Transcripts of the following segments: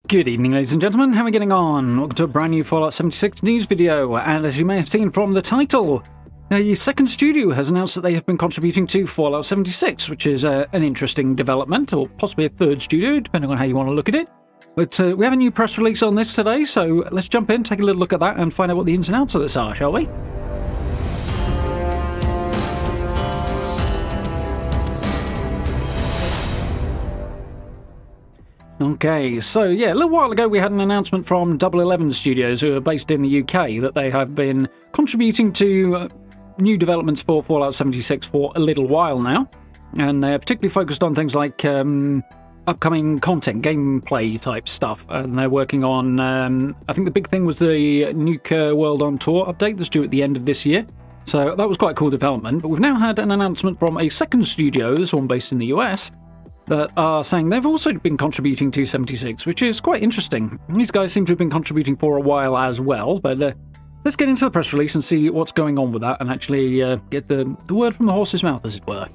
Good evening, ladies and gentlemen, how are we getting on? Welcome to a brand new Fallout 76 news video, and as you may have seen from the title, a second studio has announced that they have been contributing to Fallout 76, which is an interesting development, or possibly a third studio, depending on how you want to look at it. But we have a new press release on this today, so let's jump in, take a little look at that, and find out what the ins and outs of this are, shall we? Okay, so yeah, a little while ago we had an announcement from 11 Studios, who are based in the UK, that they have been contributing to new developments for Fallout 76 for a little while now. And they're particularly focused on things like upcoming content, gameplay type stuff. And they're working on, I think the big thing was the Nuke World on Tour update that's due at the end of this year. So that was quite a cool development. But we've now had an announcement from a second studio, this one based in the US, that are saying they've also been contributing to 76, which is quite interesting. These guys seem to have been contributing for a while as well, but let's get into the press release and see what's going on with that and actually get the word from the horse's mouth, as it were.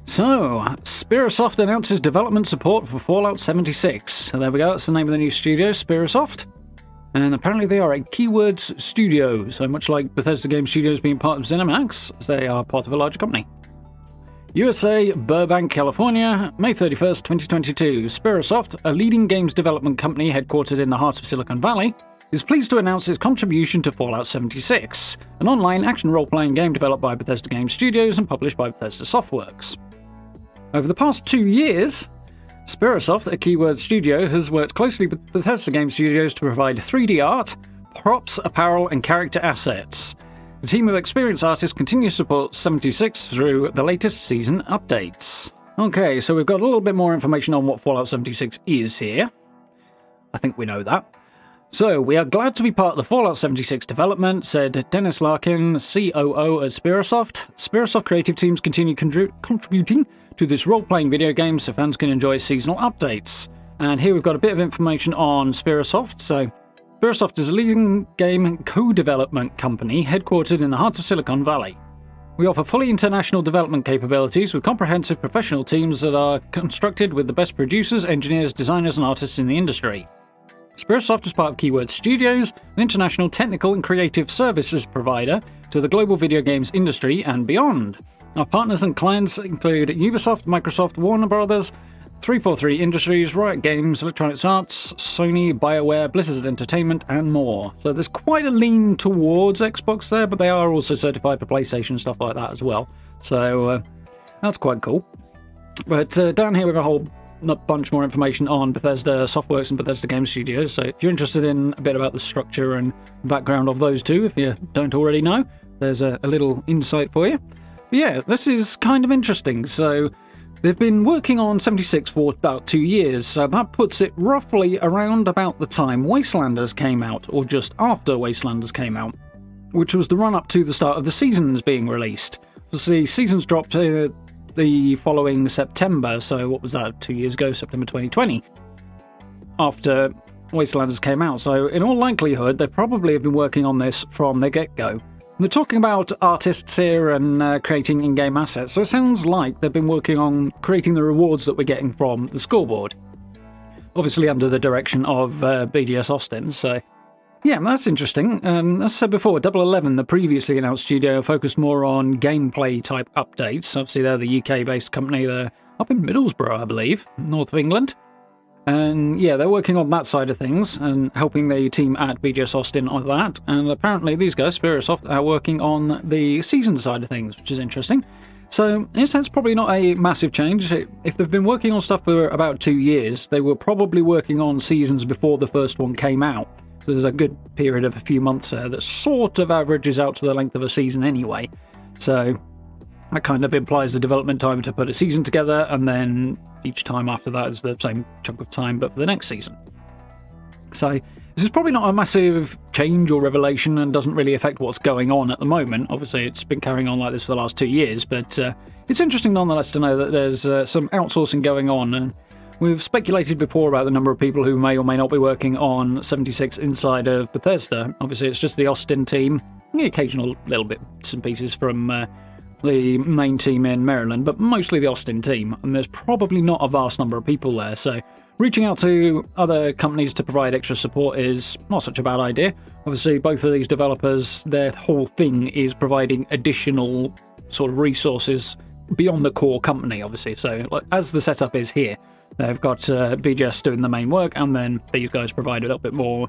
So, Sperasoft announces development support for Fallout 76. So there we go, that's the name of the new studio, Sperasoft. And apparently they are a Keywords studio, so much like Bethesda Game Studios being part of ZeniMax, they are part of a larger company. USA, Burbank, California, May 31st, 2022. Sperasoft, a leading games development company headquartered in the heart of Silicon Valley, is pleased to announce its contribution to Fallout 76, an online action role-playing game developed by Bethesda Game Studios and published by Bethesda Softworks. Over the past 2 years, Sperasoft, a Keywords studio, has worked closely with Bethesda Game Studios to provide 3D art, props, apparel, and character assets. The team of experienced artists continues to support 76 through the latest season updates. Okay, so we've got a little bit more information on what Fallout 76 is here. I think we know that. So, we are glad to be part of the Fallout 76 development, said Dennis Larkin, COO at Sperasoft. Sperasoft creative teams continue contributing to this role-playing video game so fans can enjoy seasonal updates. And here we've got a bit of information on Sperasoft. So, Sperasoft is a leading game co-development company headquartered in the heart of Silicon Valley. We offer fully international development capabilities with comprehensive professional teams that are constructed with the best producers, engineers, designers, and artists in the industry. Sperasoft is part of Keywords Studios, an international technical and creative services provider to the global video games industry and beyond. Our partners and clients include Ubisoft, Microsoft, Warner Bros., 343 Industries, Riot Games, Electronic Arts, Sony, BioWare, Blizzard Entertainment, and more. So there's quite a lean towards Xbox there, but they are also certified for PlayStation and stuff like that as well. So that's quite cool. But down here we have a whole bunch more information on Bethesda Softworks and Bethesda Game Studios. So if you're interested in a bit about the structure and background of those two, if you don't already know, there's a little insight for you. But yeah, this is kind of interesting. So they've been working on 76 for about 2 years, so that puts it roughly around about the time Wastelanders came out, or just after Wastelanders came out, which was the run-up to the start of the seasons being released. Obviously, seasons dropped the following September, so what was that, 2 years ago, September 2020, after Wastelanders came out. So in all likelihood, they probably have been working on this from the get-go. They're talking about artists here and creating in-game assets, so it sounds like they've been working on creating the rewards that we're getting from the scoreboard. Obviously under the direction of BDS Austin, so yeah, that's interesting. As I said before, 11, the previously announced studio, focused more on gameplay type updates. Obviously they're the UK-based company, they're up in Middlesbrough, I believe, north of England. And yeah, they're working on that side of things and helping the team at BGS Austin on that. And apparently these guys, Sperasoft, are working on the season side of things, which is interesting. So in a sense, probably not a massive change. If they've been working on stuff for about 2 years, they were probably working on seasons before the first one came out. So there's a good period of a few months there that sort of averages out to the length of a season anyway. So that kind of implies the development time to put a season together, and then each time after that is the same chunk of time, but for the next season. So this is probably not a massive change or revelation and doesn't really affect what's going on at the moment. Obviously, it's been carrying on like this for the last 2 years, but it's interesting nonetheless to know that there's some outsourcing going on. And we've speculated before about the number of people who may or may not be working on 76 inside of Bethesda. Obviously, it's just the Austin team, the occasional little bits and pieces from the main team in Maryland, but mostly the Austin team, and there's probably not a vast number of people there, so reaching out to other companies to provide extra support is not such a bad idea. Obviously, both of these developers, their whole thing is providing additional sort of resources beyond the core company, obviously. So, like, as the setup is here, they've got BGS doing the main work, and then these guys provide a little bit more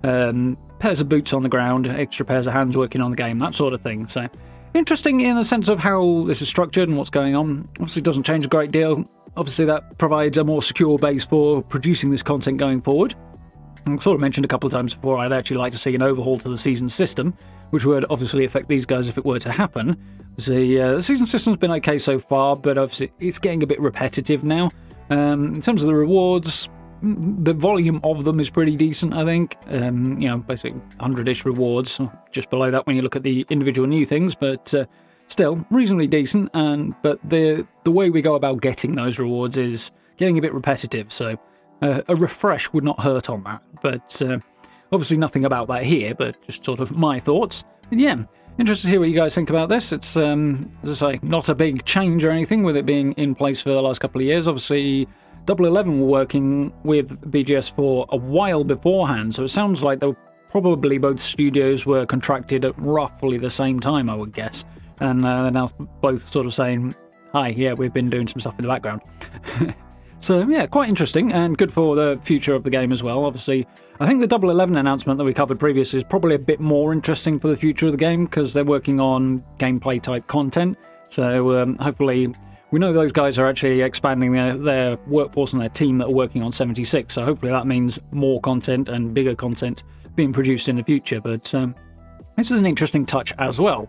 pairs of boots on the ground, extra pairs of hands working on the game, that sort of thing. So, interesting in the sense of how this is structured and what's going on. Obviously, it doesn't change a great deal. Obviously, that provides a more secure base for producing this content going forward. I've sort of mentioned a couple of times before, I'd actually like to see an overhaul to the season system, which would obviously affect these guys if it were to happen. The season system's been okay so far, but obviously it's getting a bit repetitive now. In terms of the rewards, the volume of them is pretty decent, I think. You know, basically 100-ish rewards, just below that when you look at the individual new things, but still reasonably decent. But the way we go about getting those rewards is getting a bit repetitive, so a refresh would not hurt on that. But obviously nothing about that here, but just sort of my thoughts. And yeah, interested to hear what you guys think about this. It's, as I say, not a big change or anything with it being in place for the last couple of years. Obviously, Double 11 were working with BGS for a while beforehand, so it sounds like they were probably both studios were contracted at roughly the same time, I would guess. And they're now both sort of saying, hi, yeah, we've been doing some stuff in the background. So, yeah, quite interesting and good for the future of the game as well. Obviously, I think the Double 11 announcement that we covered previously is probably a bit more interesting for the future of the game because they're working on gameplay-type content. So, hopefully, we know those guys are actually expanding their workforce and their team that are working on 76. So, hopefully, that means more content and bigger content being produced in the future. But this is an interesting touch as well.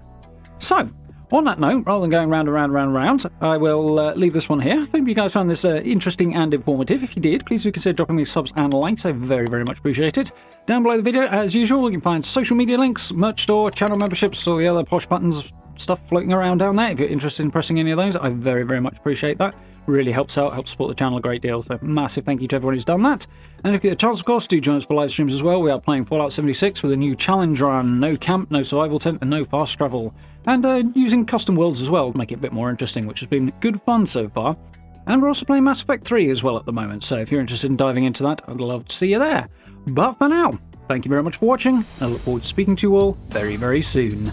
So, on that note, rather than going round and round and round and round, I will leave this one here. I hope you guys found this interesting and informative. If you did, please do consider dropping me subs and likes. I very, very much appreciate it. Down below the video, as usual, you can find social media links, merch store, channel memberships, all the other posh buttons, stuff floating around down there. If you're interested in pressing any of those, I very, very much appreciate that. Really helps out, helps support the channel a great deal. So massive thank you to everyone who's done that. And if you get a chance, of course, do join us for live streams as well. We are playing Fallout 76 with a new challenge run. No camp, no survival tent, and no fast travel. And using custom worlds as well to make it a bit more interesting, which has been good fun so far. And we're also playing Mass Effect 3 as well at the moment, so if you're interested in diving into that, I'd love to see you there. But for now, thank you very much for watching, and I look forward to speaking to you all very, very soon.